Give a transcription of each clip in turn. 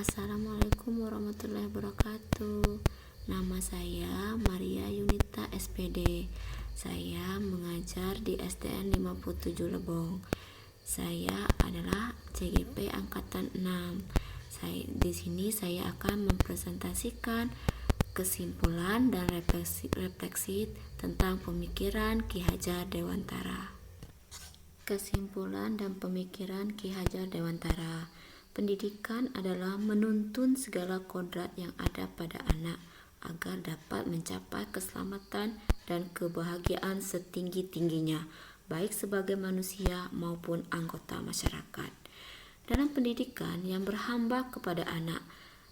Assalamualaikum warahmatullahi wabarakatuh. Nama saya Maria Yunita SPD. Saya mengajar di SDN 57 Lebong. Saya adalah CGP angkatan 6. Di sini saya akan mempresentasikan kesimpulan dan refleksi tentang pemikiran Ki Hajar Dewantara. Kesimpulan dan pemikiran Ki Hajar Dewantara. Pendidikan adalah menuntun segala kodrat yang ada pada anak agar dapat mencapai keselamatan dan kebahagiaan setinggi-tingginya, baik sebagai manusia maupun anggota masyarakat. Dalam pendidikan yang berhamba kepada anak,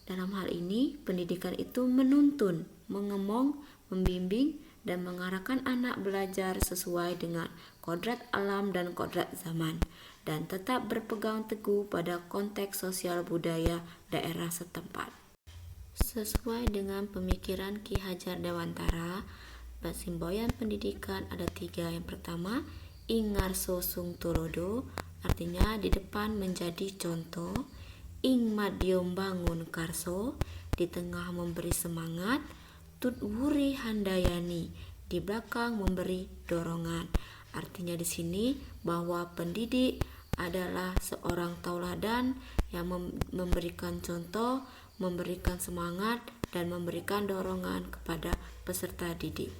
dalam hal ini pendidikan itu menuntun, mengemong, membimbing, dan mengarahkan anak belajar sesuai dengan kodrat alam dan kodrat zaman, dan tetap berpegang teguh pada konteks sosial budaya daerah setempat. Sesuai dengan pemikiran Ki Hajar Dewantara, semboyan pendidikan ada 3. Yang pertama, ing ngarso sung tulodo, artinya di depan menjadi contoh. Ing madyom bangun karso, di tengah memberi semangat. Tut wuri handayani, di belakang memberi dorongan. Artinya di sini bahwa pendidik adalah seorang tauladan yang memberikan contoh, memberikan semangat, dan memberikan dorongan kepada peserta didik.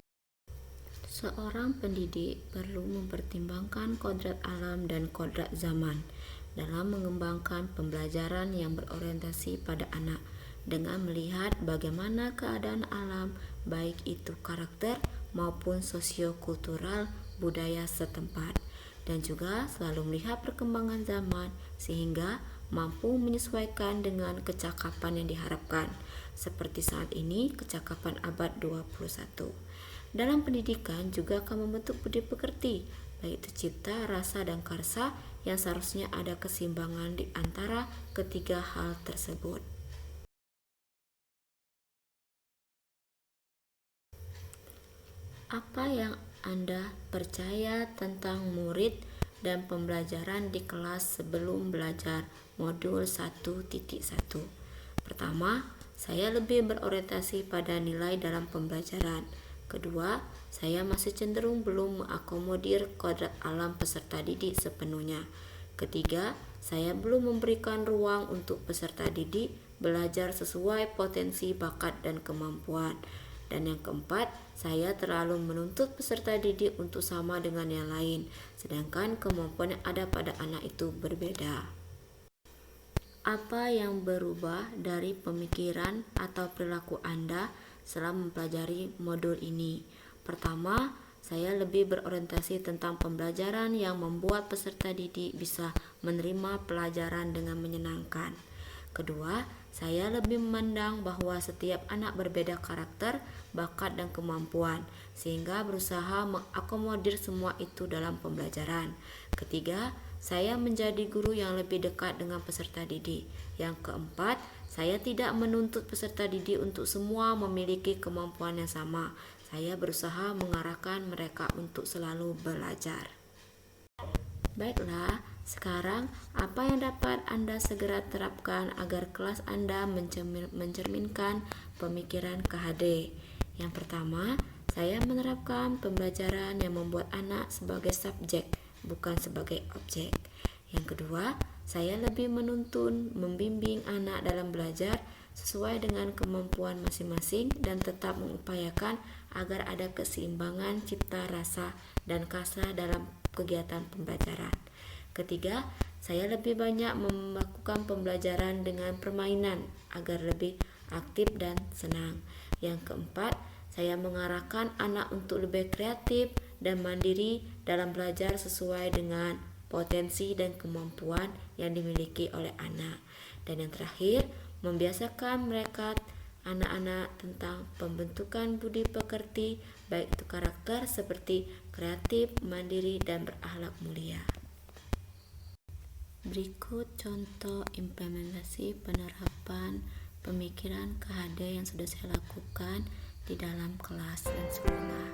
Seorang pendidik perlu mempertimbangkan kodrat alam dan kodrat zaman dalam mengembangkan pembelajaran yang berorientasi pada anak, dengan melihat bagaimana keadaan alam, baik itu karakter maupun sosiokultural budaya setempat, dan juga selalu melihat perkembangan zaman sehingga mampu menyesuaikan dengan kecakapan yang diharapkan, seperti saat ini kecakapan abad 21. Dalam pendidikan juga akan membentuk budi pekerti, baik itu cipta, rasa, dan karsa, yang seharusnya ada keseimbangan di antara ketiga hal tersebut. Apa yang Anda percaya tentang murid dan pembelajaran di kelas sebelum belajar modul 1.1? Pertama, saya lebih berorientasi pada nilai dalam pembelajaran. Kedua, saya masih cenderung belum mengakomodir kodrat alam peserta didik sepenuhnya. Ketiga, saya belum memberikan ruang untuk peserta didik belajar sesuai potensi, bakat, dan kemampuan. Dan yang keempat, saya terlalu menuntut peserta didik untuk sama dengan yang lain, sedangkan kemampuan yang ada pada anak itu berbeda. Apa yang berubah dari pemikiran atau perilaku Anda setelah mempelajari modul ini? Pertama, saya lebih berorientasi tentang pembelajaran yang membuat peserta didik bisa menerima pelajaran dengan menyenangkan. Kedua, saya lebih memandang bahwa setiap anak berbeda karakter, bakat, dan kemampuan, sehingga berusaha mengakomodir semua itu dalam pembelajaran. Ketiga, saya menjadi guru yang lebih dekat dengan peserta didik. Yang keempat, saya tidak menuntut peserta didik untuk semua memiliki kemampuan yang sama. Saya berusaha mengarahkan mereka untuk selalu belajar. Baiklah, sekarang apa yang dapat Anda segera terapkan agar kelas Anda mencerminkan pemikiran KHD? Yang pertama, saya menerapkan pembelajaran yang membuat anak sebagai subjek, bukan sebagai objek. Yang kedua, saya lebih menuntun, membimbing anak dalam belajar sesuai dengan kemampuan masing-masing dan tetap mengupayakan agar ada keseimbangan cipta, rasa, dan karsa dalam kegiatan pembelajaran. Ketiga, saya lebih banyak melakukan pembelajaran dengan permainan agar lebih aktif dan senang. Yang keempat, saya mengarahkan anak untuk lebih kreatif dan mandiri dalam belajar sesuai dengan potensi dan kemampuan yang dimiliki oleh anak. Dan yang terakhir, membiasakan mereka anak-anak tentang pembentukan budi pekerti, baik itu karakter seperti kreatif, mandiri, dan berakhlak mulia. Berikut contoh implementasi penerapan pemikiran KHD yang sudah saya lakukan di dalam kelas dan sekolah.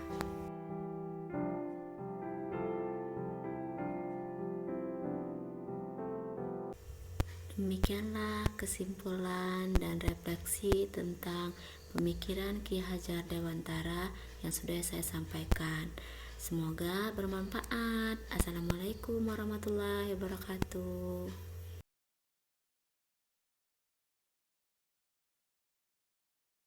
Demikianlah kesimpulan dan refleksi tentang pemikiran Ki Hajar Dewantara yang sudah saya sampaikan. Semoga bermanfaat. Assalamualaikum warahmatullahi wabarakatuh.